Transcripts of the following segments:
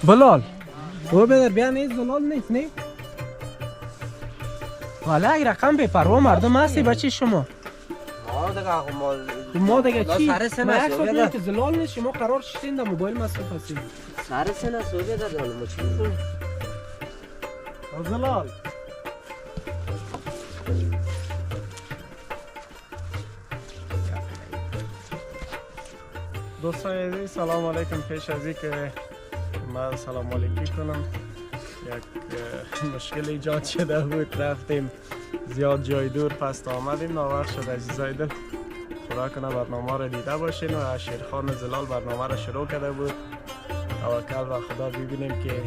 بلال او بدر بیا نیست بلال نیست نه والا یک رقم به پروا مردم هستی بچه شما ما دیگه چی؟ ما یک ساعت که زلال نیست شما قرار شدین در موبایل مصروف هستیم سر سنه سویه در دانم مچکل زلال دوستان عزیز سلام علیکم. پیش از این که من سلام علیکی کنم یک مشکل ایجاد شده بود رفتیم زیاد جای دور پس آمدیم ناوقت شد عزیزای دل خدا کنه برنامه را دیده باشین و شیرخان زلال برنامه را شروع کرده بود توکل و خدا ببینیم که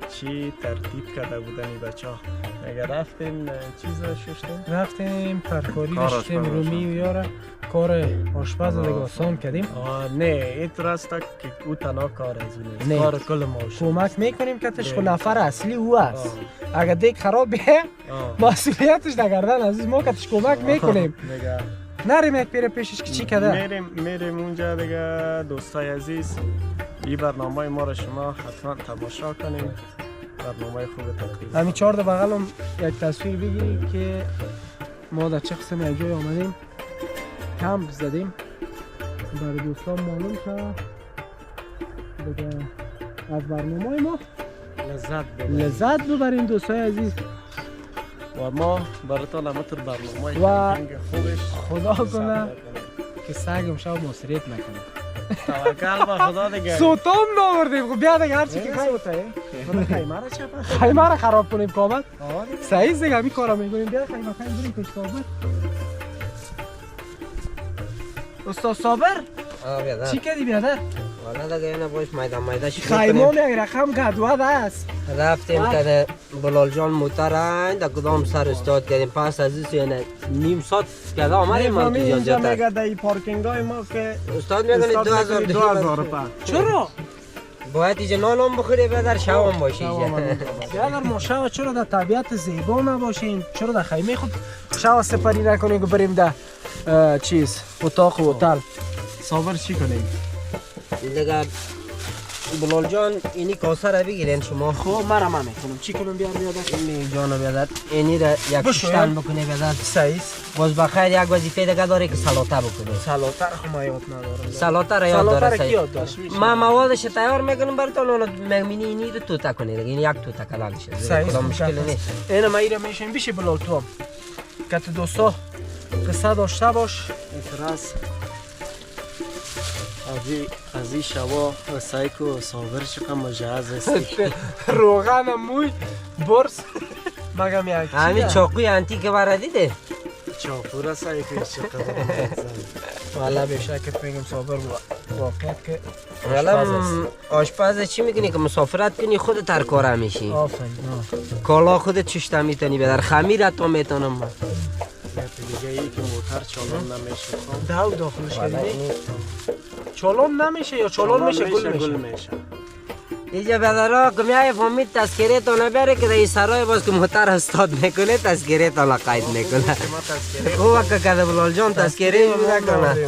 چی ترتیب کرده بودن این بچه ها اگر رفتیم چیز ششتیم؟ رفتیم ترکاری داشتیم رومی و یاره کار آشپز دیگه آسان کردیم نه این طور است که او تنها کار از این کار کل ما کمک میکنیم که تشخو نفر اصلی او است اگر دیگه خراب بیه مسئولیتش در گردن عزیز ما که تش کمک میکنیم نریم یک پیر پیشش که چی کده میریم اونجا دیگه دوستای عزیز این برنامه ما را شما حتما تماشا کنیم برنامه خوب تقدیم همین 4 بغلم یک تصویر بگیریم که ما در چه قسم یک جای آمدیم کمپ زدیم برای دوستان معلوم شد دیگه از برنامه ما لذت ببریم دوستای عزیز و ما براتون همطور برنامه و خوبش خدا کنه که سگم شب مصریت نکنه توکل به خدا دیگه سوتام ناوردیم خب بیا دیگه هرچی که سوته خیمه را چپا خیمه را خراب کنیم کامل صحیح دیگه همین کارا میکنیم بیا خیمه بریم پیش صابر استاد صابر چی کردی بیادر؟ والا دیگه اینا باش میدان خیمه یک رقم گدوه است رفتیم که بلال جان موتر در کدام سر استاد کردیم پس از این نیم ساعت که آمدیم من تو اینجا میگه در پارکینگ های ما که استاد میگه 2000 چرا؟ باید اینجا نانم بخوری بدر شوام باشی اگر ما شوا چرا در طبیعت زیبا نباشیم چرا در خیمه خود شوا سپری نکنیم که بریم در چیز اتاق و هتل صابر چی کنیم؟ دیگه بلال جان اینی کاسه را بگیرین شما خب مرا من میکنم چی کنم بیار بیادر این جانو بیادر اینی را یک شتن بکنه بیادر سعیس باز بخیر یک وظیفه دیگه داره که سلاته بکنه سلاته را خب یاد ندارم سلاته را یاد داره سلاته را کی یاد داشت من موادش تیار میکنم براتون اون مگمینی اینی رو توتا کنه دیگه این یک توتا کلان شه کدام مشکل نیست اینا ما ایرا میشیم بیشه بلال تو که تو دوستا قصه داشته باش اعتراض از این شوا سایکو صابر چقدر مجهز هستی روغن موی برس مگم یک همین چاقوی انتیک برا دیده چاقو را سایکوش چقدر والا به شکت میگم صابر واقعیت که والا آشپز چی میکنی که مسافرت کنی خود ترکاره میشی آفرین کالا خودت چشته میتونی بدر خمیرت تو میتونم من دیگه ای که موتر چالان نمیشه داو داخلش کردی چالان نمیشه یا چالان میشه گل میشه اینجا بدرا که میای فهمید تذکره تو نبره که در سرای باز که موتر استاد میکنه تذکره تا قید میکنه او وقت که بلال جان تذکره میکنه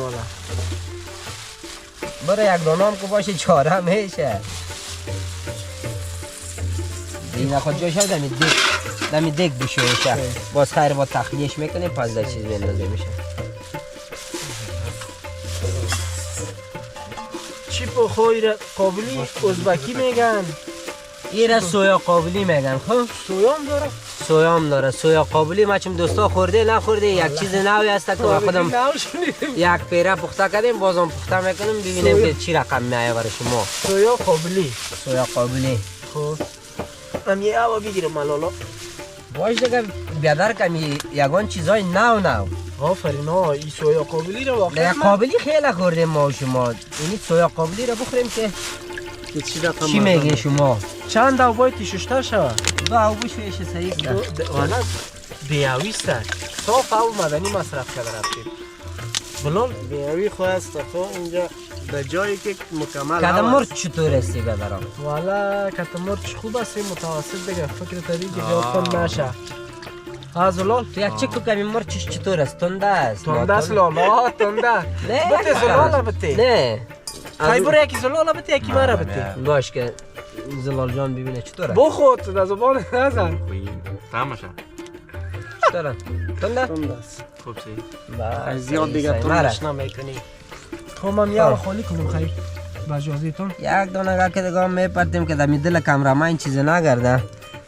برای یک دانام که باشه چاره میشه این خود جاشه دمی دیگ بشویشه باز خیر با تخلیهش میکنه پس در چیز میندازه میشه چی پو خوی قابلی ازبکی میگن این را سویا قابلی میگن خب سویام داره سویا قابلی ما چون دوستا خورده نخورده یک چیز نوی هست که خودم یک پیره پخته کردیم بازم پخته میکنیم ببینیم که چی رقم میایه برای شما سویا قابلی خب من یه آوا بگیرم ملالا باش دیگه بیادر کمی یگان چیزای نو آفرین این سویا قابلی رو واقعا قابلی خیلی خوردیم ما و شما اینی سویا قابلی رو بخوریم که چی میگه شما چند دو باید تیششتر شود دو او بشویش صحیح کرد والا بیاویسته صاف او مدنی مصرف کرده رفتیم بلال بیاوی خواست خب اینجا در جایی که مکمل کدام مرد چطور هستی بدرم؟ والا کدام مرد خوب هستی متوسط دیگه فکر تدی که زیاد کن نشه زلال تو یک چکو کمی مرد چطور است؟ تنده است لالا تنده نه بته زلال بته نه خیلی برو یکی زلال بده یکی مرا بده. باش که زلال جان ببینه چطوره. بخود در زبان نزن. تماشا چطوره؟ تنده؟ تند است. خوب سی بله. زیاد دیگه تندش نمیکنی. خب من میام خالی کنم خیر. با اجازهتون. یک دونه که دیگه میپرتیم که دمی دل کامرامین چیزی نگرده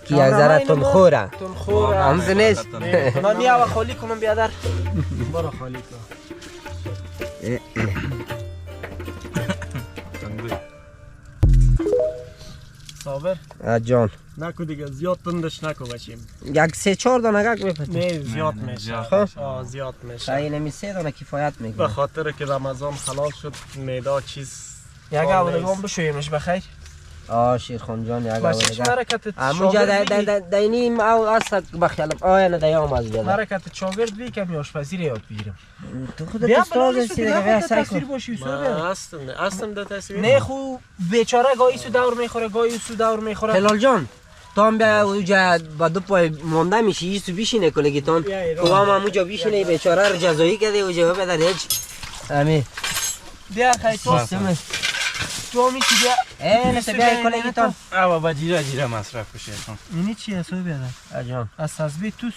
که یک ذره تندخوره. تندخوره. همز نیست. من میام خالی کنم بیادر. برو خالی کن. صابر جان نکو دیگه زیاد تندش نکو باشیم. یک 3-4 دانه گک میپرتیم. نه زیاد میشه. خب زیاد میشه. خیلی نمی 3 دانه کفایت به میکنه. خاطر که رمضان حلال شد میدا چیز یک اولگان بشویمش بخیر. شیرخان جان یک باشه چی اولگان مرکت همونجا دینیم او است بخیالم آینه دیام از بیاد. مرکت شاگرد بی کمی آشپزی رو یاد بگیرم. تو خودت استاد هستی دیگه بیا سعی کن. باشی هستم در تصویر. نه خو بیچاره گاهی سو دور میخوره گاهی سو دور میخوره. هلال جان تو هم بیا اونجا با دو پای مونده میشی ایستو بیشینه کلگیتون تو هم اونجا بیشینه بیچاره رو جزایی کردی اونجا بدن هیچ همین بیا خیلی تو میشی بیا نسته بیا کلگیتون اما با جیره مصرف بشه کن اینی چیه سو بیادر اجام از تزبیه توس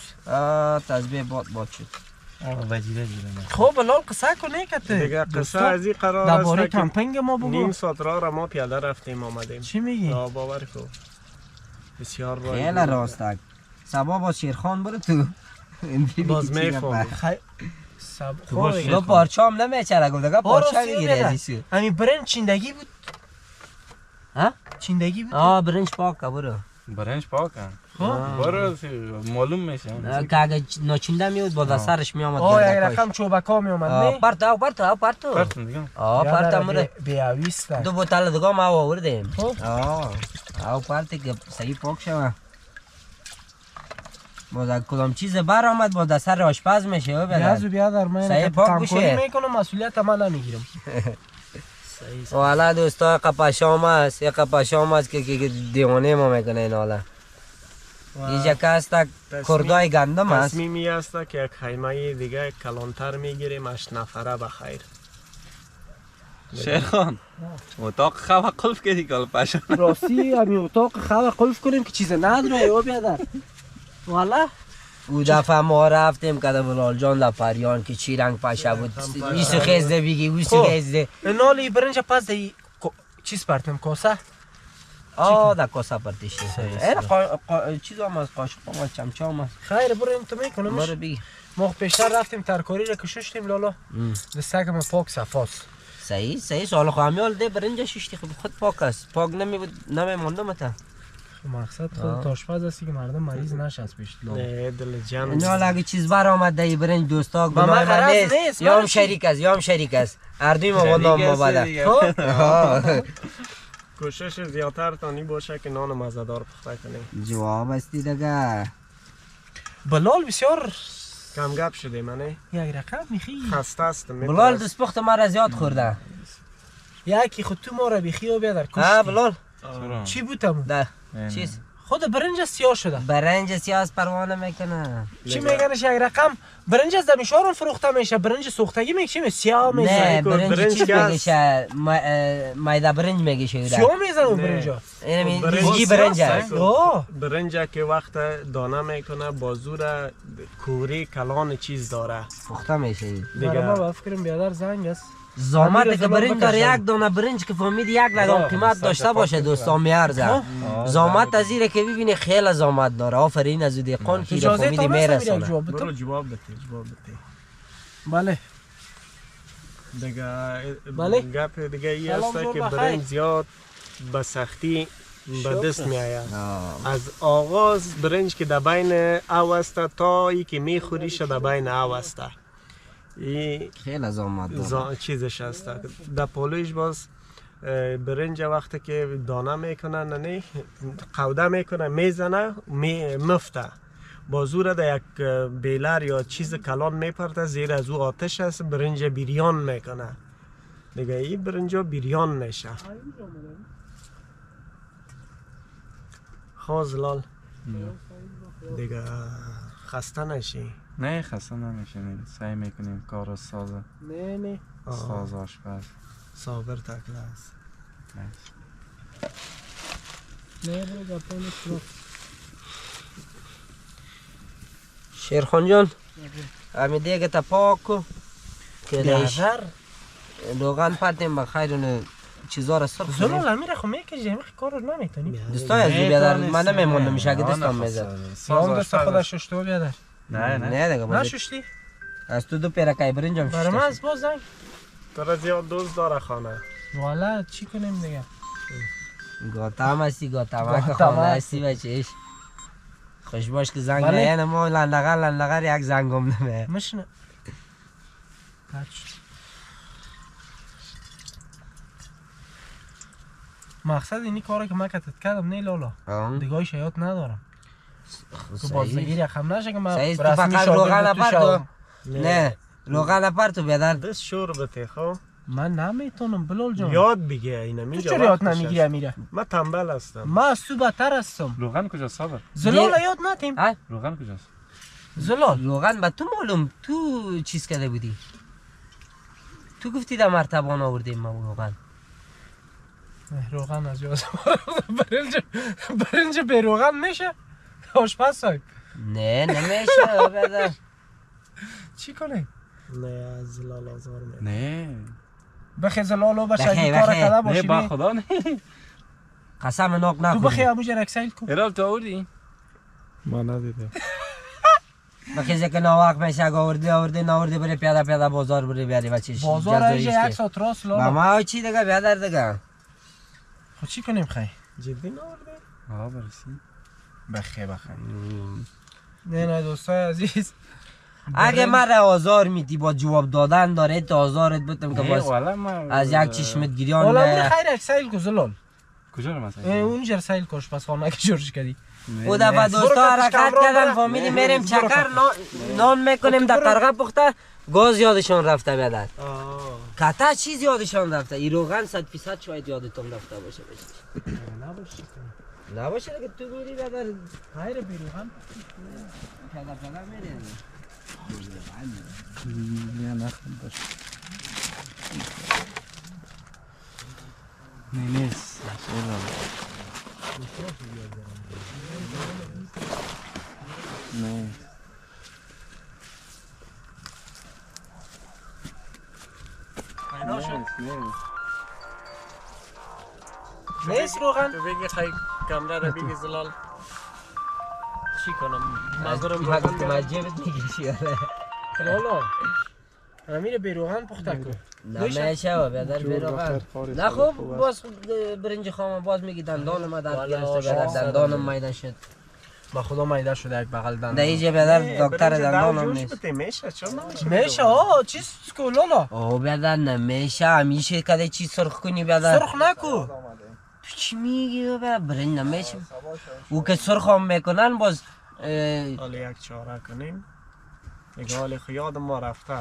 تزبیه باد شد اما با جیره خب بلال قصه کنه کته دیگه قصه از این قرار است درباره که کمپینگ ما بگو نیم ساعت را ما پیاده رفتیم آمدیم. چی میگی؟ باور کن بسیار راه خیلی راستک سبا با شیرخان برو تو باز میفهم. دو پارچه هم نمیچره گفت دیگه پارچه میگیره ازیسو همین برنج چیندگی بود؟ ها؟ چیندگی بود؟ برنج پاک که برو برنج پاکن برو معلوم میشه که اگه ناچینده میود با سرش میامد یک رقم چوبکا میامد نه؟ پرتو پرتون دیگه پرتو مره بیاویسته دو بوتل دیگه ما آوردیم او پرتی که صحیح پاک شوه باز کدام چیز بر آمد باز در سر آشپز میشه بیازو بیادر من صحیح پاک بشه میکنم مسئولیت من نمیگیرم والا دوستا قپاشام است یک قپاشام است که دیوانه ما میکنه این حالا اینجا که است کردای گندم است تصمیمی است که یک خیمه دیگه کلانتر میگیریم 8 نفره بخیر. شیرخان اتاق خواه قلف کردی کل پاشا راستی همین اتاق خواه قلف کنیم که چیز نداره او بیادر والا او دفعه ما رفتیم که بلال جان در پریان که چی رنگ پشه بود ایسو خیزده بگی اوسو خیزده نالی برنج پس دی چیز پرتم کاسه در کاسه پرتیشی چیز هم از قاشق هم از چمچه هم از خیر بریم تو میکنمش برو بگی ما پیشتر رفتیم ترکاری را کششتیم لالا دستکم پاک صفاست صحیح سوال خواهمیال ده برنج ششتی خود پاک است پاک نمیمونده متا مقصد خود آشپز هستی که مردم مریض نشست پیش نه دل جمع اینا اگه چیز بر آمد ده برنج دوستا گناه من نیست یا هم شریک است اردوی ما با نام ما بده کوشش زیادتر تانی باشه که نان مزه‌دار پخته کنیم. جواب استی دیگه بلال بسیار کم گپ شده منه یک رقم میخی خسته است. بلال دست پخت ما را زیاد خورده یکی خود تو ما را بخی و بیادر کشتی بلال چی بودم؟ ده چیز خود برنج سیاه شده برنج سیاه پروانه میکنه چی میگنش یک رقم برنج از دمیشارون فروخته میشه برنج سوختگی میشه سیاه میشه نه برنج چیز میگشه مایده برنج میگشه سیاه میزن اون برنجا اینجی برنج هست برنج که وقت دانه میکنه بازور کوری کلان چیز داره پخته میشه دیگه ما با فکرم بیادر زنگ است زامت که برنج داره یک دانه برنج که فهمید یک لگام قیمت داشته باشه دوستان میارزه زامت از اینه که ببینی خیلی زامت داره آفرین از دیقان که را فهمیدی میرسونه برو جواب بده بله دیگه گپ دیگه ای است که برنج زیاد به سختی به دست می آید از آغاز برنج که در بین او است تا ای که میخوریش در بین او است خیلی زامت داره چیزش هست در پولویش باز برنج وقتی که دانه میکنه نه قوده میکنه میزنه مفته بازور در یک بیلر یا چیز کلان میپرده زیر از او آتش هست برنج بیریان میکنه دیگه این برنج بیریان میشه خوزلال دیگه خسته نشی نه خسته نمیشه سعی میکنیم کار ساز نه ساز آشپز صابر تکله است. نه برو گپا نیست. شیرخان جان همین دیگه تا پاک کو که دیش بیادر روغن پرتیم بخیر اون چیزا را سرخ کنیم. زلال امیر خو میکشی همین کار رو نمیتونی. دوستای از بیادر من نمیمونم میشه اگه دستم میزد. سلام دست خودش ششتو بیادر. نه دیگه باز نششتی؟ از تو دو پیرکای برنجم برای من از باز زنگ. تو زیاد دوست داره خانه. والا چی کنیم دیگه؟ گاتم هستی گاتم که خانه هستی بچهش خوش باش که زنگ نه ما لندغر یک زنگم نمه مشنه مقصد اینی کاره که من کتت کردم نه لالا دیگه شیاط ندارم تو بازنگیر یکم نشه که من رسمی فقط روغن اپر نه روغن اپر تو بیادر دست شور بته خب من نمیتونم بلال جان یاد بگی اینا تو چرا یاد نمیگیری امیره من تنبل هستم من از تو بدتر هستم روغن کجاست صابر؟ زلال یاد نتیم روغن کجاست؟ زلال روغن به تو معلوم تو چیز کرده بودی تو گفتی در مرتبان آوردیم ما روغن روغن از جاست برنج به روغن میشه آشپز صاحب نه نمیشه بیادر چی کنه نه از زلال آزار میاد نه بخی زلالو باشه این کار کرده نه باشی با خدا نه قسم ناک تو نکنی بخی ابو جرکسیل کو ارال تو آوردی؟ ما ندیدم بخیزه که ناوقت میشه اگه آورده ناورده بره پیاده بازار بره بیاری بچهش بازار ایجا یک ساعت راست لالا ما چی دیگه بیادر دیگه خب چی کنیم خی جدی نورده آه برسی بخی نه دوستای عزیز اگه من را آزار میدی با جواب دادن داره تا آزارت بتم که باز از یک چشمت گیریان حالا برو خیر اکسایل کو زلال کجا رو مثلا؟ اون جر سایل کوش پس خانه که جورج کردی او دفعه دوستا حرکت کردن فامیلی میریم چکر نان میکنیم در قرقه پخته گاز یادشان رفته بیادر قطع چیز یادشان رفته ای روغن 100% شاید یادتون رفته باشه نباشه دیگه تو میری بیادر خیر بیروغن پیاده میری نه نخون باشه نه نیست نه نیست روغن تو بگی خیلی کمره رو بگی زلال چی کنم مزارم وقتی روغن مجیبت میگیشی آره لالا امیر بیروغن پخته کو نمیشه و بیادر بیروغن نه خوب باز برنج خام باز میگی دندان ما درد گرفته بیادر دندانم میده شد با خدا میده شده یک بغل دندان در اینجا بیادر دکتر دندانم نیست میشه چون نمیشه میشه آه چیز کو لالا اوه بیادر نمیشه همیشه کده چی سرخ کنی بیادر سرخ نکو تو چی میگی بیادر برنج نمیشه او که سرخ هم میکنن باز حالا یک چاره کنیم دیگه حالی خیاد ما رفته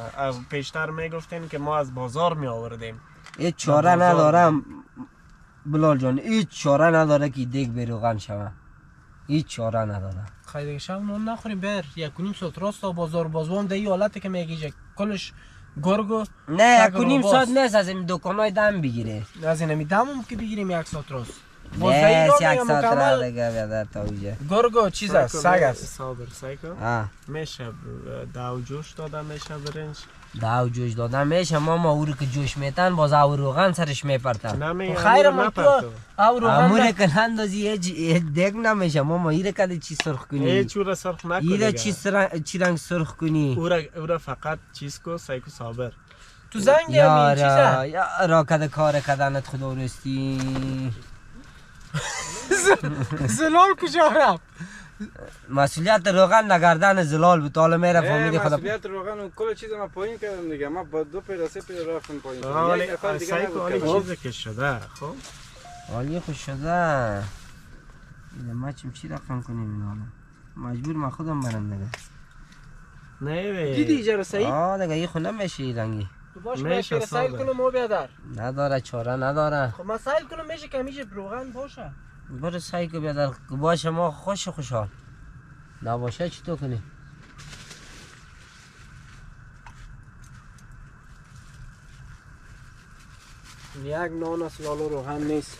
پیشتر میگفتین که ما از بازار می آوردیم هیچ چاره ندارم بلال جان هیچ چاره نداره که دیگ بیروغن شوه هیچ چاره نداره خیلی دیگه شب نون نخوریم بر یک کنیم ساعت راست تا بازار بازوام ده این حالتی که میگیجه کلش گرگو نه یک کنیم ساعت نیست از این دکانای دم بگیره از این همی دمم که بگیریم یک ساعت راست نه یک ساعت را دیگه بیادر تا اوجه گرگو چیز است سگ است صابر سایکو آه میشه دو جوش داده میشه برنج داو جوش دادن میشه ماما او رو که جوش میتن باز او روغن سرش میپرتن نمی خیر من تو او امور روغن که اندازی هیچ دیگ نمیشه ماما ایره کده چی سرخ کنی هیچ او را سرخ نکنی ایره چی رنگ سرخ کنی او را فقط چیز کو سایکو صابر تو زنگ همین چیزه یارا کده کار کدنت خدا رستی زلال کجا رفت مسئولیت روغن نگردن زلال بود حالا میره فامیلی خدا مسئولیت روغن و کل چیز ما پایین کردم دیگه ما با 2 پیر 3 پیر رفتم پایین حالی یک نفر دیگه سایکو حالی نبود چیزی که شده خب حالی خوش شده ما چی رقم کنیم این حالا مجبور ما خودم برم دیگه نه دیدی ایجا رسایی؟ آه دیگه این خونه میشه این رنگی تو باش میشه میشه سایل صابر. کنم مو بیادر نداره چاره نداره خب من سایل کنم میشه که همیشه روغن باشه برو سعی که بیادر باشه ما خوش خوشحال نباشه چی تو کنی یک نان است لالو روغن نیست.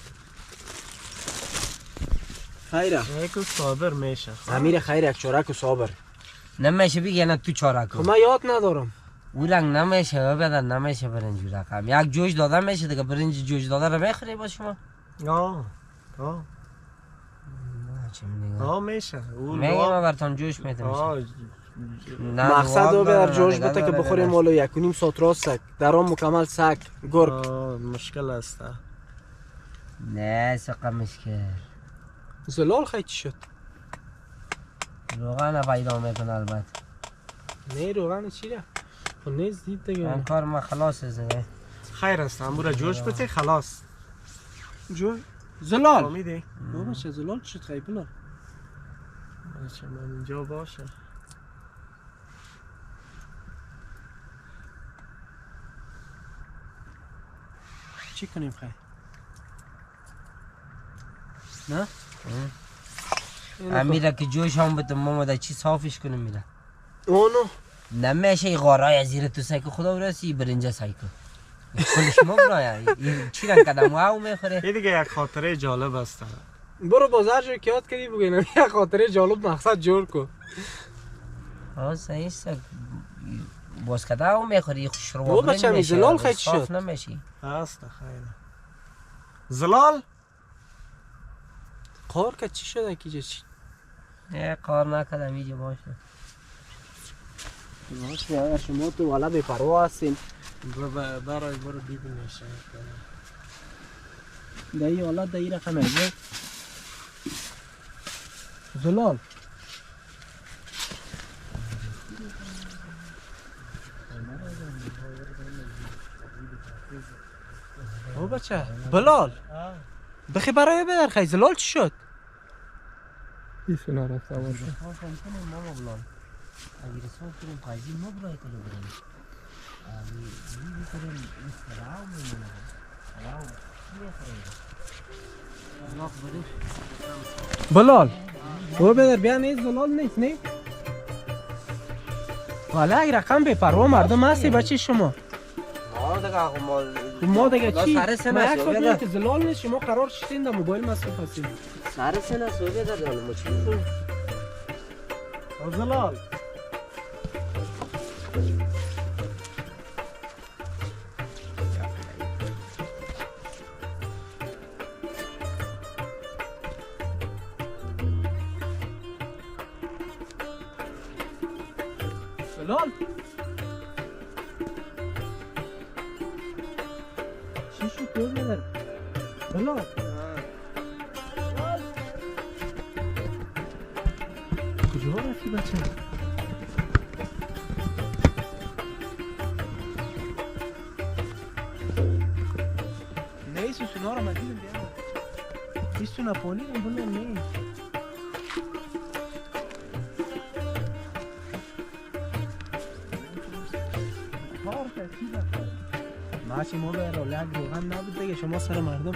خیره یک صابر میشه. امیر خیر یک چارک و صابر. نمیشه بگی نه تو چارک خب من یاد ندارم. او رنگ نمیشه بدن نمیشه برنج رقم یک جوش داده میشه دیگه برنج جوش داده رو میخوری با شما آه چه میگم میشه. میگم ما براتون جوش میتم مقصد رو در جوش بده که بخوریم مالو 1.5 ساعت راست سک در آن مکمل سک گرگ. مشکل است. نه سقم مشکل زلال خیلی چی شد؟ روغن پیدا میکنه البته. نه روغن چی را؟ خب نیست دید دیگه. این کار ما خلاص است دیگه. خیر است امورا جوش بده خلاص. زلال فهمیدی؟ بابا چه زلال چی شد خیلی بلا؟ باشه من اینجا باشه. چی کنیم خیلی؟ نه؟ امیره که جوش هم بتون ما در چی صافش کنیم میره اونو نمیشه این غارای از زیر تو سایکو خدا برسی برنجه سایکو کلش مبرای چی رنگ کدم او میخوره این دیگه یک خاطره جالب است. برو بازار جو که یاد کردی بگی یک خاطره جالب مقصد جور کو. صحیح است باز کده او میخوری شروع بابا بچه همی زلال خیلی چی شد؟ نمیشی هست خیر. زلال قار که چی شده کی چی؟ نه کار نکردم اینجا باشه باشه اگر شما تو والا بی پروا هستین برای برو ببینیش. دایی والا دایی رقم هزه زلال او بچه بلال بخی برای بدر خیلی زلال چی شد؟ ایسو نرفته باشه. ماما بلال اگه رسول کنیم قایزی مبرای کنیم بریم میکنیم استراو میمونه استراو بلال او بدر بیا نیست زلال نیست نه؟ والا اگه رقم بی پروا مردم هستی بچه شما ما دیگه چی؟ سر سنه ما یک سو بار که زلال نیست شما قرار شدین در موبایل مصروف هستیم. سر سنه سو بیدر دارم ما چی میکنیم زلال زلال چی شد دور بدر؟ زلال کجا رفتی بچه؟ نیست سونا رو مدیدم بیام نیست سونا پولی رو بلن نیست کار کسی بخواه ماشی ما به رولک روغن نبود دیگه شما سر مردم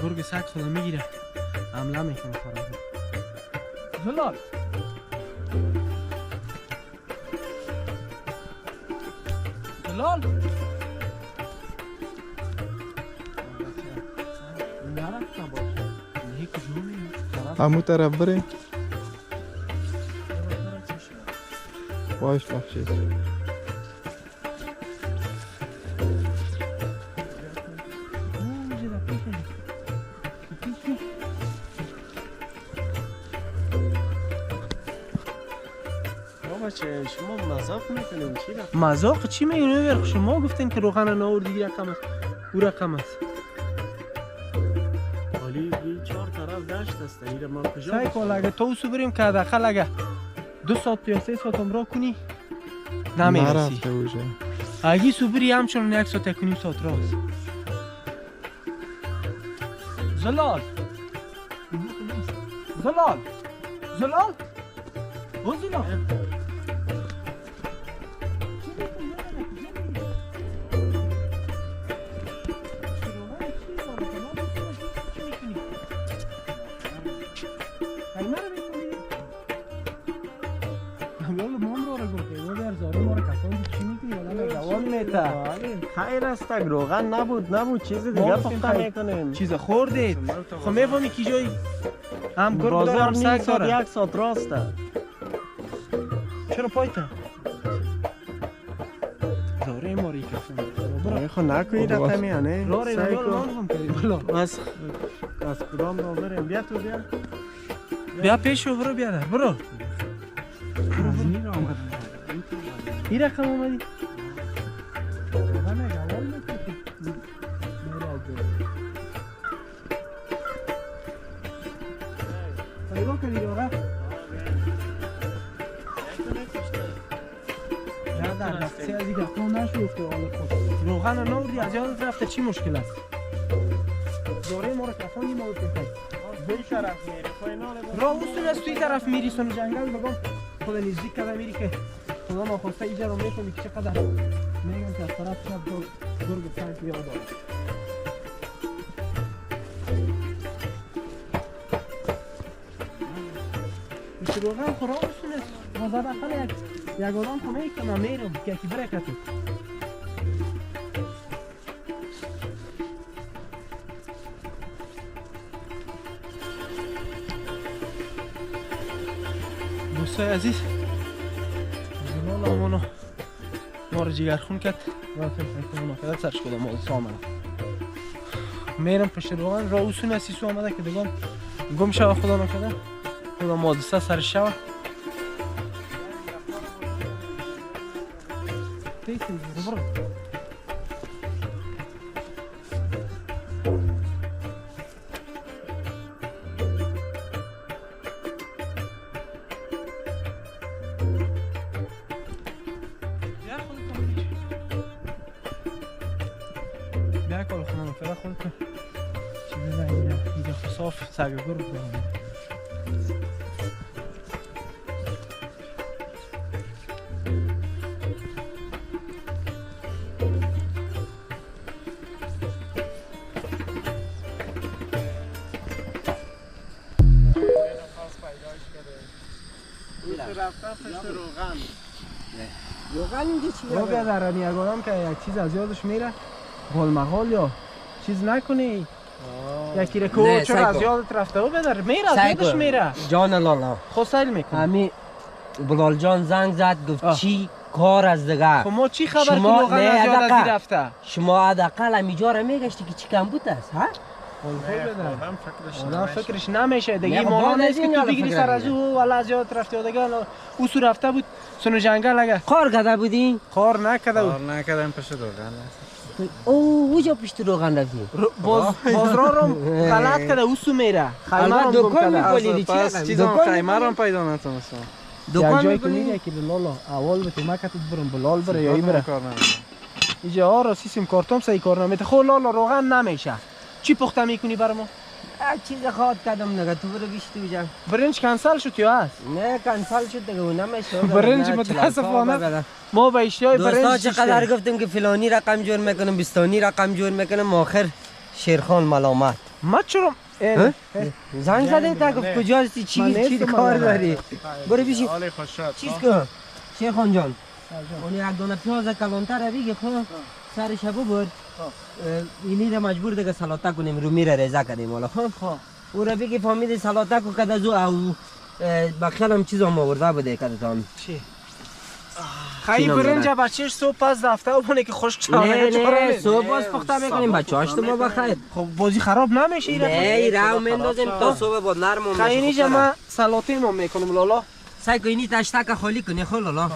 گرگ سگ خدا میگیره عمله میکنه خرابه زلال زلال نرفته باشه نه کجومی همون طرف بره باش بخشید شما مذاق میکنین چی رفت؟ مذاق چی میگن؟ شما گفتین که روغن ناوردی رقم است او رقم است ولی این 4 طرف دشت است اینجا ما کجا سعی کن اگه تو سو بریم که حداقل اگه 2 ساعت یا 3 ساعت عمره کنی نمیرسی نرفته باشه اگه سو بری همچنان 1 ساعت 1.5 ساعت راست زلال زلال زلال او زلال خیر است روغن نبود چیز دیگه پخته میکنیم. چیز خوردید خب میفهمی کی جایی هم گرگ بازار دارم نیم سگ ساعت دارم یک ساعت راسته. چرا پایتا زاره ماری کفن خو نکنید رقمی نه راره سعی راره کن. هم کردی بلا از کدام را بریم بیا تو بیا. بیا پیش رو برو بیا در برو این رقم اومدی پیدا کردی راه نه در دسته از این دفعه نشد که حال خود روغن رو نوردی از یادت رفته چی مشکل است زاره ما رو کفانی ما رو کنید دو طرف میری فاینال راه اصول از توی طرف میری سن جنگل بگم خود نزدیک کده میری که خدا ناخواسته اینجا رو میکنی که چقدر میگم که از طرف شب گرگ پنج بیاد داره بیشتر روغن خورا اصول است بازد اقل یک آدم خونه ای که من میرم که یکی برکتو دوستای عزیز زلال آمانو ما رو جگرخون کرد و فکر کنم سرش کدام مال سامنه میرم پشت روغن را اصول نسی سو آمده که دگم گم شوه خدا نکده خدا مادسته سرش شوه تیسی برو بیا کل خونه فعلا خودتون چیزی زنگیره اینجا صاف سگ گرگ دارم روغن اینجا چیه؟ رو بیا در یک آدم که یک چیز از یادش میره گل مغال یا چیز نکنی یکی رکو نه، چرا سعی از کن. یادت رفته و بدر میره از سعی یادش کن. میره جان لالا خود سیل میکنه همین بلال جان زنگ زد گفت آه. چی کار از دیگه خب ما چی خبر که شما- روغن نه، از یاد از حداقل. این رفته شما حداقل همیجا را میگشتی که چی کم بود است ها؟ آدم فکرش آدم نمیشه. فکرش نمیشه دیگه نه، این خب مالا بعد از نیست که این تو حالا بگیری فکر سر از نمیشه. او والا از یاد رفته دیگه او سو رفته بود سن جنگل اگه کار کرده بودی؟ کار نکرده بود کار نکردم پشت روغن او اوجا پشت روغن رفتی بازران رو غلط کرده او سو میره خیمه البته رو گم دکان کرده می‌کنی. پس چیزام خیمه رو پیدا نتونستم یک دکان جایی که می‌کنی؟ میگه که لالا اول به تو مکتت برم بلال بره یا ای بره کار نمی‌کنم. اینجا ها را سیستم کارتون سعی کار نمیده خب لالا روغن نمیشه چی پخته میکنی برای ما هر چیز خواد کردم نگه تو برو بیش تو جا برنج کنسل شد یا هست نه کنسال شد دیگه اون نمیشه برنج متاسفانه ما به اشیای دوستا برنج چقدر گفتیم که فلانی رقم جور میکنم بستانی رقم جور میکنم آخر شیرخان ملامت ما چرا ها؟ زنگ زده تا گفت کجا هستی من چی نیستم کار الان. داری برو بیشی حال خوش شد. چیز کن شیرخان جان اون یک دونه پیاز کلانتر بگی خب سر شبو برد اینی را مجبور دیگه سلاته کنیم رو میره ریزه کنیم حالا خب او را بگی فهمیدی سلاته کو کده زو او بخیال هم چیز هم آورده بوده کده تان چی خیلی چی برنج نمی‌داره؟ بچهش صبح پس دفته و بانه که خوش نه چاره نه صبح باز پخته میکنیم بچه هاش تو ما بخیر خب بازی خراب نمیشه نه ای راو مندازیم تا صبح با نرم و خیلی میشه ما سلاطه ما میکنم لالا سعی کن اینی تشتک خالی کنی خب لالا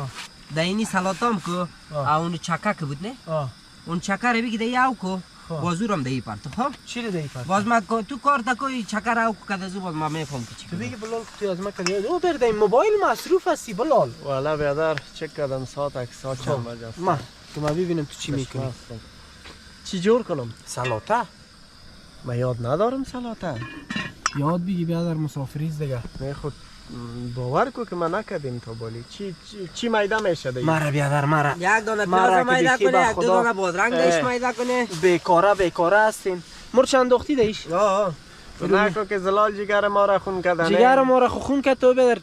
در اینی سلاتام کو اون چکه که بود نه اون چکه رو بگی دیگه او کو بازورم دیگه پرت خب چی رو دیگه پس باز ما تو کار تکوی چکه رو او کده زو باز ما میفهم که چی تو کنی بگی بلال تو از ما کدی او برده این موبایل مصروف هستی بلال والا بیادر چک کردم ساعت اک ساعت چند بجه است. ما تو ما ببینم تو چی میکنی چی جور کنم سلاطه من یاد ندارم سلاته. یاد بگی بیادر مسافریز دیگه. نه خود باور کو که من نکردیم تا بالی. چی میده میشه دیگه؟ مرا بیادر مرا. یک دانه مرا پیاز که میده دیگه کنه، به یک دو خدا. دانه بادرنگ دیش میده کنه. بیکاره هستین. مر چند داختی دیش؟ آه. تو نکو که زلال جگر ما را خون کردن. جگر ما را خون کرد تو بیادر.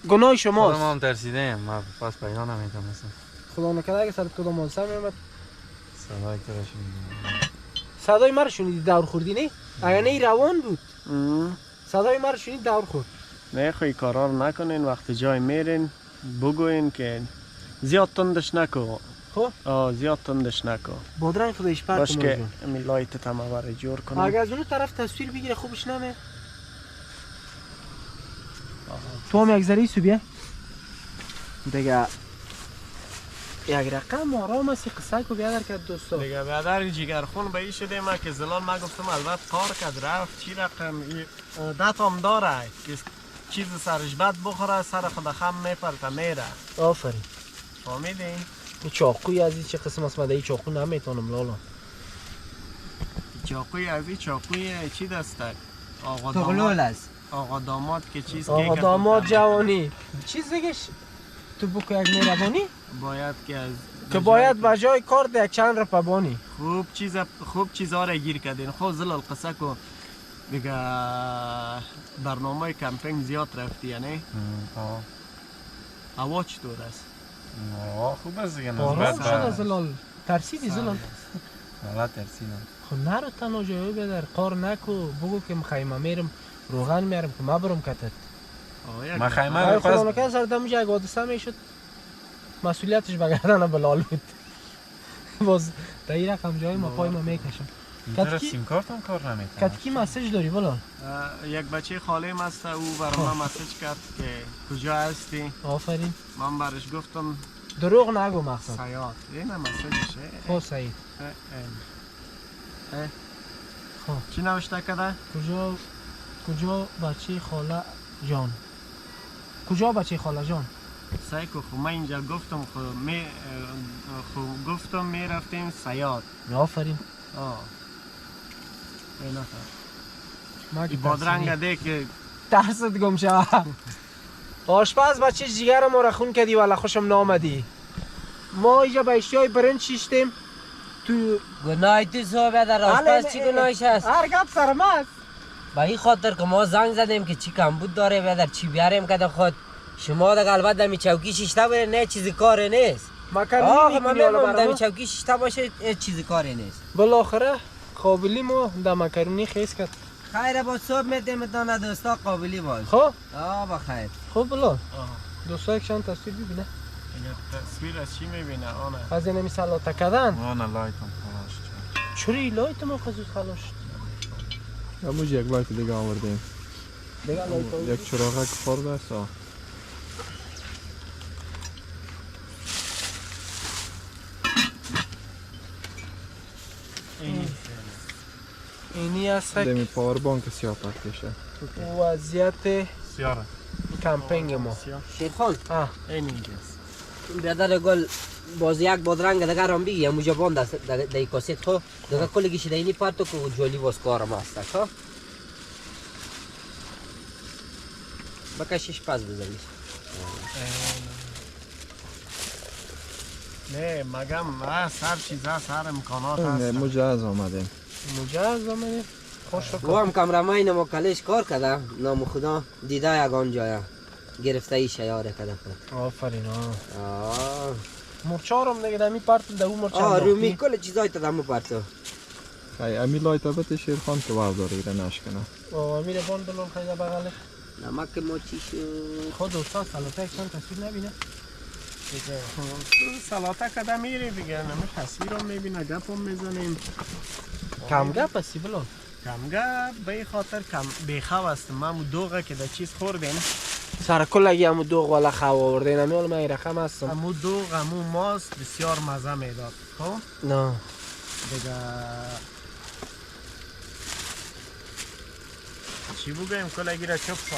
گناه شماست. خودم هم ترسیدم من پس پیدا نمیتونم مثلا خدا نکرده اگه سرت کدام حادثه میامد. صدای تو را شنیدم. صدای مرا شنیدی دور خوردی نه؟ اگه نه روان بود. صدای مرا شنید دور خورد. نه خوی کارا رو نکنین وقتی جای میرین بگوین که زیاد تندش نکو. خب زیاد تندش نکو. بادرنگ خودش پرت باش که کنه. امی لایت تمام برای جور کنم. اگه از اون طرف تصویر بگیره خوبش نمه. تو هم یک ذره سو بیا. دیگه یک رقم آرام است قصه کو بیادر کرد دوستا. دیگه بیادر جگر خون به این شده ما که زلال ما گفتم البته کار کرد رفت چی رقم عادت هم داره که چیز سرش بد بخوره سر خود خم میپرته میره. آفرین. فهمیدین؟ این چاقوی از این چه قسم است من این چاقو نمیتونم لالا. چاقوی از این چاقوی چی دسته؟ تغلول است. آقا داماد که چیز آقا که داماد جوانی چیز دیگهش تو بکو یک مهربانی باید که از که باید به جای کار یک چند رپا بانی خوب چیزا را گیر کردین. خب زلال قصه کو دیگه برنامه کمپینگ زیاد رفتی یعنی هوا چطور است؟ خوب است دیگه آرام نسبت شد به زلال ترسیدی زلال حالا ترسیدم. خب نرو تنها جایی بدر کار نکو بگو که خیمه میرم روغن میارم که ما برم کتت ما خیمه اگه رو خدا پس نکنه سر دمو یک حادثه میشد مسئولیتش به گردن بلال بود باز در این رقم جای ما پای ما میکشم اینطور سیم کارت هم کار نمیتونم. کتکی مسیج داری بلال یک بچه خالم است او برای من مسیج کرد که کجا هستی. آفرین من برش گفتم دروغ نگو مقصد سیاد اینه مسیجشه. خب سعید خب چی نوشته کرده؟ کجا بچه خاله جان کجا بچه خاله جان سعی که خب من اینجا گفتم گفتم می رفتیم سیاد. آفرین این ما که بادرنگ ده که ترست گم شود آشپز بچه جگر ما را خون کردی والا خوشم نامدی. ما اینجا به اشیای برنج شیشتیم تو گناهی تو صحبه در آشپز چی گناهیش هست؟ هر گپ سرم است به این خاطر که ما زنگ زدیم که چی کمبود داره بیادر چی بیاریم که خود شما دیگه البته دمی چوکی شیشته بره نه چیزی کاری نیست. مکرونی من میگم دمی چوکی شیشته باشه چیزی کاری نیست. بالاخره قابلی ما در مکرونی خیز کرد. خیره با صبح میدیم دانه دوستا قابلی باش. خب بخیر. خب بلال دوستا یکشان تصویر ببینه. تصویر از چی میبینه آنه؟ از این همی سلاته کردن. آنه لایتم خلاص شد. چوری لایت ما خصوص خلاص شد. اموج یک لایت دیگه آوردیم. دیگه لایت یک چراغک خورده است. اینی است دمی پاور بانک سیاه پرکشه. وضعیت سیاره کمپینگ ما. شیرخان این اینجاست. بیادر گل باز یک بادرنگ دیگه رام بگی موجا باند است در کاسیت خو دیگه کلگی شده اینی پارتو که جولی باز کارم هست خب بکشش پس بزنیش. نه مگم سر چیزا سر امکانات هست. مجهز آمدیم. مجهز آمدیم. خوش او هم کامرامین ما کلش کار کرده نام خدا دیده یگان جایه گرفته ای شیاره کرده خود. آفرین مرچارم دیگه دمی پرتم در اون مرچار رومی کل چیزای تا دمو پرتو امی لایت بت شیرخان که وارداره ایره نشکنه. امیر بان بلون خیلی بغله نمک ما چی شد خود دوستا سلاته اکشان تصویر نبینه سلاته کده میری دیگه نمی تصویر هم میبینه گپ هم میزنیم. کم گپ هستی بلون کم گپ به خاطر کم بیخو است. ما دوغه که در چیز خوردیم سر کل اگه همو دوغ والا خوا آورده نمی حالا من این رقم هستم همو دوغ همو ماست بسیار مزه میداد. خب نه دیگه چی بگویم کلگی را چپ سا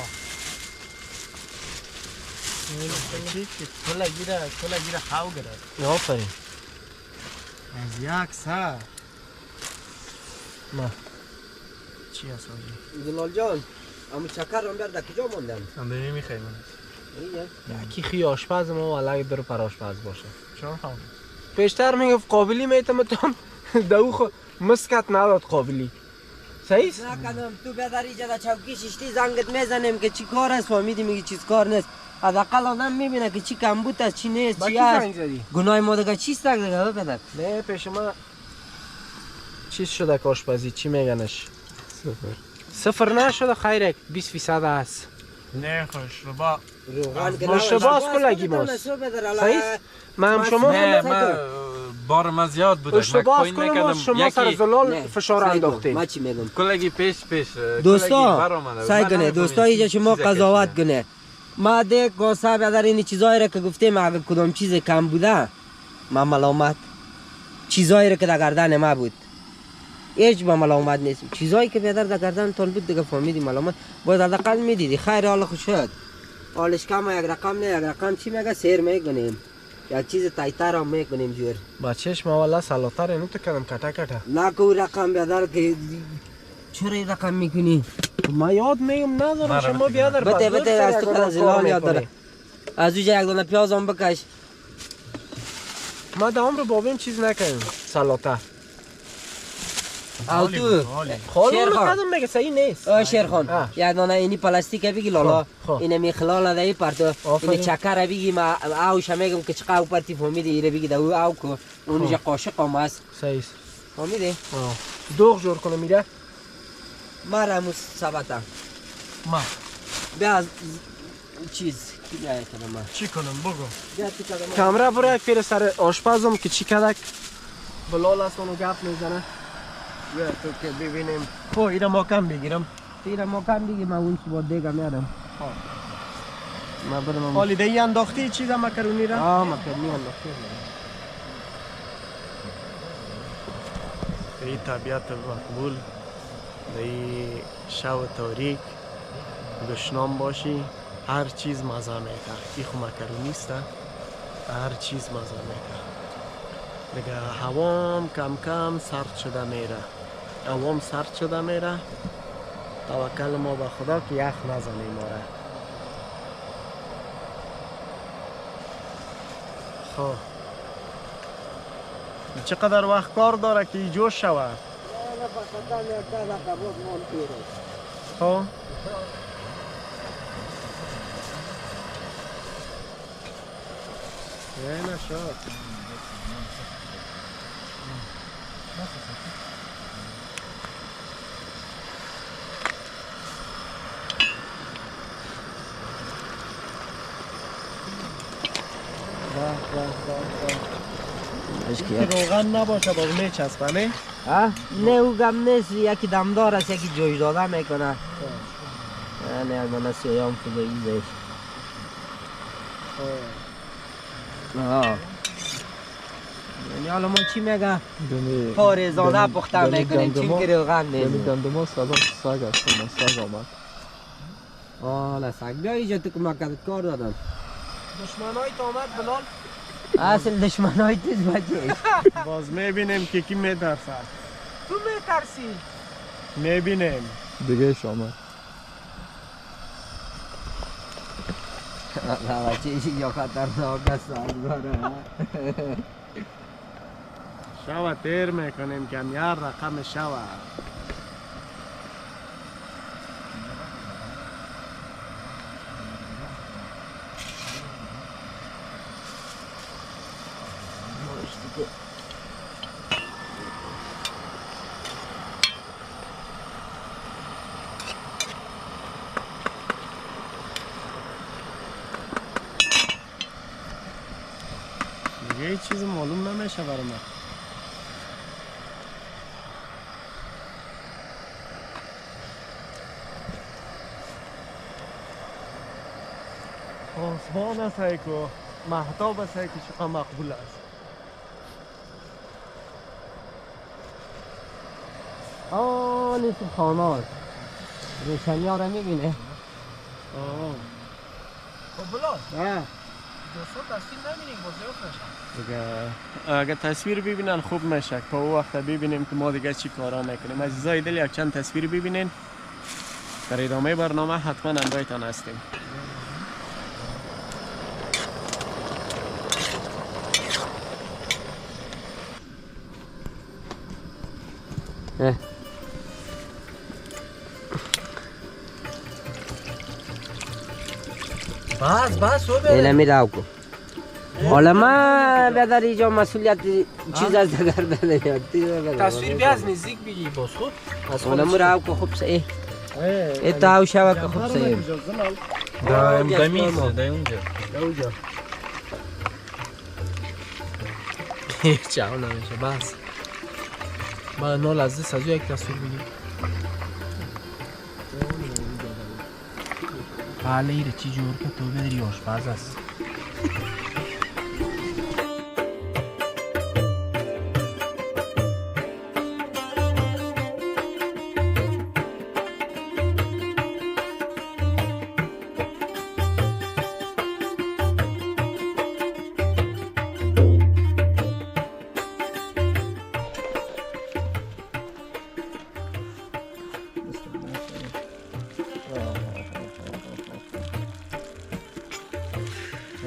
کلگی را خواو گرد آفرین از یک سر نه چی هست آجی؟ زلال جان اما چکر رو بیار در کجا موندم؟ اندایی میخوایم. یکی خی آشپز ما ولی در پر آشپز باشه. چون خواهم؟ پیشتر میگفت قابلی میتم تام دو خو مسکت نداد قابلی. صحیح است؟ نکنم تو بیادر اینجا در چوکی ششتی زنگت میزنیم که چی کار است فهمیدی میگی چیز کار نیست. حداقل آدم میبینه که چی کمبود است چی نیست با چی کی است. زنگ زدی؟ گناه ما دیگه چیست دیگه بیادر؟ نه پیش ما چیز شده که آشپزی چی میگنش؟ صفر نشده خیرک 20% است. نه خوش رو با مشتباس کلگی ماست. صحیح؟ من شما نه من بار ما زیاد بود. اشتباس کنم ما شما سر زلال فشار انداختیم. ما چی میگم؟ کلگی پیش دوستا سعی کنه دوستا اینجا شما قضاوت کنه. ما دیگه گوسا بیادر این چیزایی را که گفتیم اگر کدام چیز کم بوده ما ملامت چیزایی را که در گردن ما بود هیچ با ملامت نیست. چیزایی که بیادر در گردن تان بود دیگه فهمیدی ملامت باید حداقل میدیدی خیر حال خوش شد. حالش کم یک رقم نه یک رقم چی میگه سیر میکنیم یک چیز تایتر هم میکنیم جور با چشم والا سالاتر اینو تو کردم کتا کتا. نکو رقم بیادر که چرا این رقم میکنی؟ ما یاد میگم ندارم شما بیادر بده از تو خدا زلال یاد داره. از اوجه یک دونه پیاز هم بکش. ما دام رو بابیم چیز نکنیم سالاتر. او تو خالو شیرخان. قدم میگه صحیح نیست. آ شیرخان آه. یک دانه اینی پلاستیک بگی لالا خب. اینه می خلال دایی پرتو آفرین. اینه چکر بگی ما اوش میگم که چقدر پرتی فهمیدی اینه بگی دو او کو اونجا قاشق هم هست صحیح است. فهمیدی دوغ جور کنه میره. ما رموز ثبتا ما بیا از چیز کی بیایه کنم ما چی کنم بگو؟ بیا تو کنم کامرا برو یک پیر سر آشپزم که چی کدک بلال است اونو گپ میزنه. بیا تو که ببینیم خب اینا ما کم بگیرم تیره ما کم دیگه ما اون چی با دیگه میادم ما برم حالی دیگه انداختی چیزا مکرونی را؟ ما کنی انداخته این طبیعت مقبول دی شو تاریک گشنام باشی هر چیز مزه میده این خو مکرونی است هر چیز مزه میده دیگه هوام کم کم سرد شده میره هوام سرد شده میره توکل ما به خدا که یخ نزنیم ما را خب چقدر وقت کار داره که ای جوش شود خب نه شد روغن نباشه باز میچسبه نه؟ نه او گم نیست یکی دمدار است یکی جوش داده میکنه نه من سیام تو این زیش یعنی حالا ما چی میگه پاره زاده پخته میکنیم چیم که روغن نیست گندم ها سبب سگ است سگ آمد. حالا سگ بیا اینجا تو که مکدت کار دادم دشمنای تو آمد بلال. اصل دشمنای تیز بچه باز میبینیم که کی میترسد تو میترسی. میبینیم دیگه ایش آمد. بچه یا خطرناک است سالگاره شوه تیر میکنیم که هم یه رقم شوه دیگه هیچ چیز معلوم نمیشه برای من آسمان است که مهتاب است که چقدر مقبول است نیست خانات روشنی ها را میبینه آه خب بلال. دوستان تصویر نمی‌بینیم باز نشه. اگه تصویر ببینن خوب میشه تا اون وقت ببینیم که ما دیگه چی کارا میکنیم. عزیزای دل یک چند تصویر ببینین در ادامه برنامه حتما همراهتان هستیم. بس اینه میراو کو حالا من بدر اینجا مسئولیت چیز از دگر بدر تصویر بیا از نزدیک بگی باز خوب. حالا میراو کو خوب سه اتاو شوا که خوب سه دمیز ده اونجا چاو نمیشه بس. ما نول از دست از یک تصویر بگیم. حالا ایره چی جور که تو بدری آشپز است.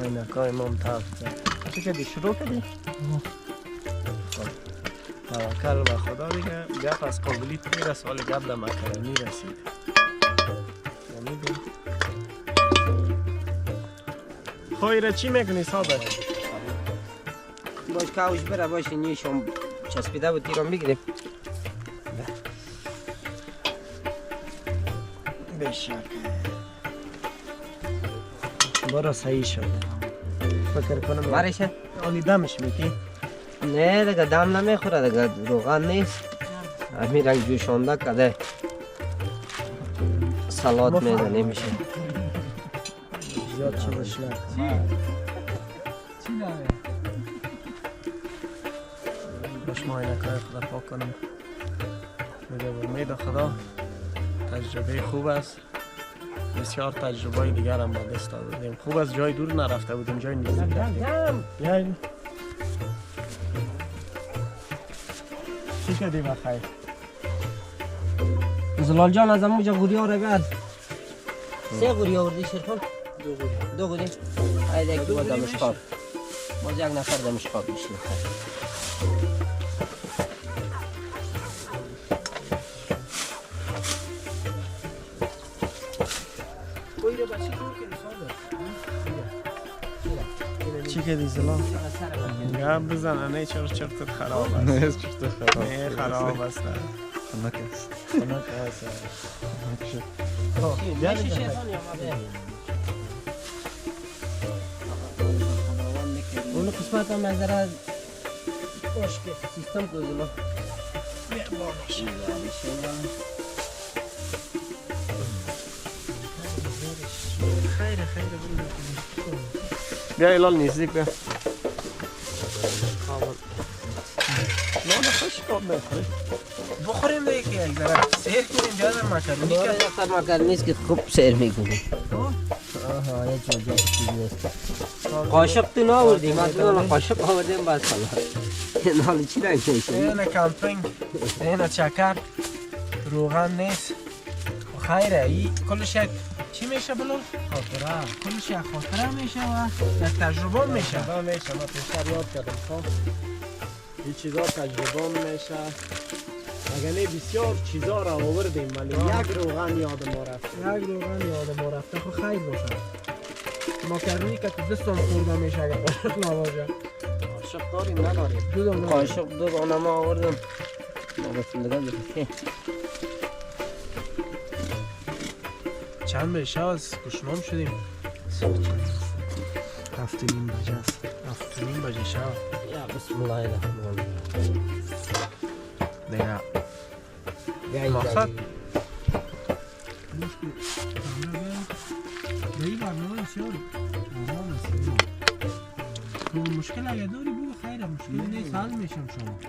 اینه کار ممتاز. چی کردی؟ شروع کردی؟ توکل به خدا دیگه. بیا پس قابلیت میره سال قبل مکرونی رسید. خواهیره چی میکنی صابر؟ باش کاوش بره باشه نیشم چسبیده بود تیرم بگیریم بشک برا صحیح شد. فکر کنم بارشه آلی دمش میتی؟ نه دیگه دم نمیخوره دیگه روغن نیست همین رنگ جوشانده کده سلات میده نمیشه زیاد چیزش نه. چی داره؟ باش ما اینه کار خدا پاک کنم. میده امید خدا تجربه خوب است. بسیار تجربه دیگر هم با دست آوردیم. خوب از جای دور نرفته بودیم، جای نزدیک رفتیم. یعنی چی کردی بخیر؟ زلال جان از همونجا گوری ها رو بیاد سه گوری آوردی شرفان؟ دو گوری هایده یک دو دمشقاب باز یک نفر دمشقاب میشیم چی کردی زلال؟ گه بزنه نه چرتت خراب است. نه چرت خراب. نه خراب است. خنک است. خنک است. بیا دیگه. اون قسمت هم نظر باش که سیستم کوزلا خیره بیا ایلال نزدیک بیا. نه خوش کام نخوری. بخوریم دیگه که یک ذره سیر کنیم بیادر مکرونی که که اختر مکرونی است که خوب سیر میکنیم آها یه جوجه چیز نیست قاشق تو ناوردیم مثلا قاشق آوردیم بس حالا حالا چی رنگ میشه اینه کمپینگ اینه چکر روغن نیست خیره ای کلش یک چی میشه بلون؟ خاطره کلش یک خاطره میشه و یک تجربه میشه تجربه میشه. ما پیشتر یاد کردم خب این چیزا تجربه میشه. اگر نه بسیار چیزا را آوردیم ولی یک روغن یاد ما رفت. یک روغن یاد ما رفته خو خیر باشه مکرونی که تو دستم خورده میشه اگر قاشق نباشه عاشق داریم نداریم. دو دانه قاشق دو دانه ما آوردم چند به شب از کشنام شدیم 7:30 بجه است 7:30 بجه شب یا بسم الله الرحمن الرحیم دیگه مقصد دایی برنامه بسیار آرام است مشکل اگه داری بگو خیره مشکل نیست حل میشم شما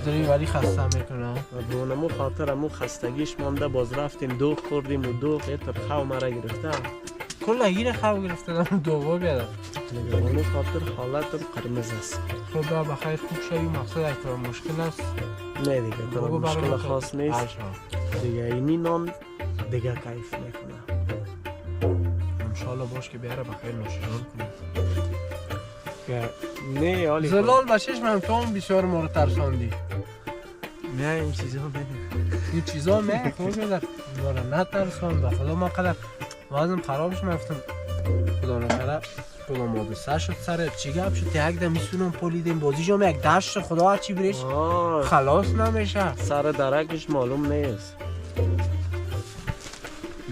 داری ولی خسته میکنه. به اونمو خاطر امو خستگیش مانده باز رفتیم دوغ خوردیم و دوغ تر خو مرا گرفته. کل گیر خو گرفته دارم دوبار بیادم. به اونمو خاطر حالتم قرمز است. خدا بخیر خوب شوی، مقصد اکبر مشکل است. نه دیگه تو بگو مشکل برام خاص نیست. دیگه اینی نان دیگه کیف میکنه. انشالله باش که بیاره بخیر نوشیدن کنیم. که نه حالی زلال بچهش من تو هم بسیار ما رو ترساندی. نه این چیزا بده. این چیزا نه خوش در ما رو نترسان. به خدا ما قدر وزنم خرابش میفتم. خدا نکره خدا مادسه شد سر چی گپ شد یک دم میسونم پولیدیم بازی جام یک دشت خدا هر چی بریش خلاص نمیشه. سر درکش معلوم نیست.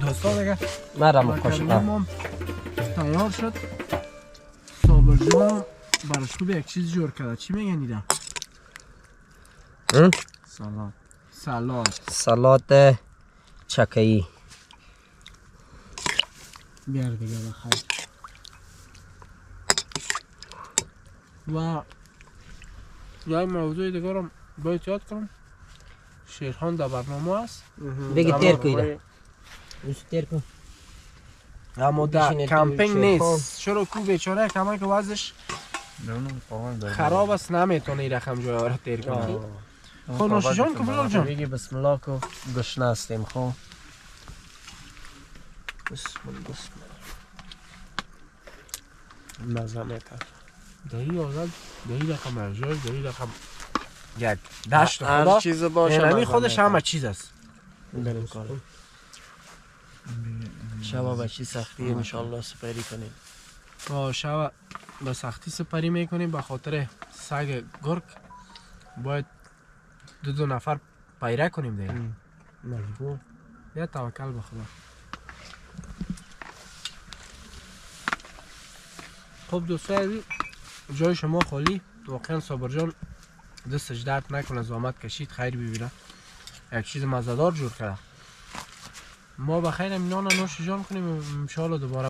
دوستان دیگه مرم خوشم. تیار شد. صابر جان براش خوب یک چیز جور کرده. چی میگن ایده؟ سلام. سلات. سلات چکه‌ای. بیار دیگه بخیر. و یه موضوع دیگه رو باید یاد کنم. شیرخان در برنامه است. بگی تیر کویده. تیر کن. اما در کمپینگ نیست. چرا کو بیچاره کمک وضعش خراب است نمیتونه این رقم جای آره تیر کنه. خب نوشی جان که بلال جان بگی بسم الله کو گشنه هستیم. خب بسم الله مزه میتر دهی آزاد دهی رقم ارجای دهی رقم یک دشت هر خدا چیز باشه اینمی خودش همه چیز است. بریم کارم. شبا به چی سختی انشالله سپری کنیم. شب به سختی سپری میکنیم به خاطر سگ گرگ باید دو نفر پیره کنیم دیگه. مجبور. یا توکل به خدا. خب دوستای عزیز جای شما خالی. واقعا صابر جان دستش درد نکنه زحمت کشید خیر ببینه یک چیز مزه‌دار جور کرده. ما بخیر نان نوش جان کنیم ان شاء الله دوباره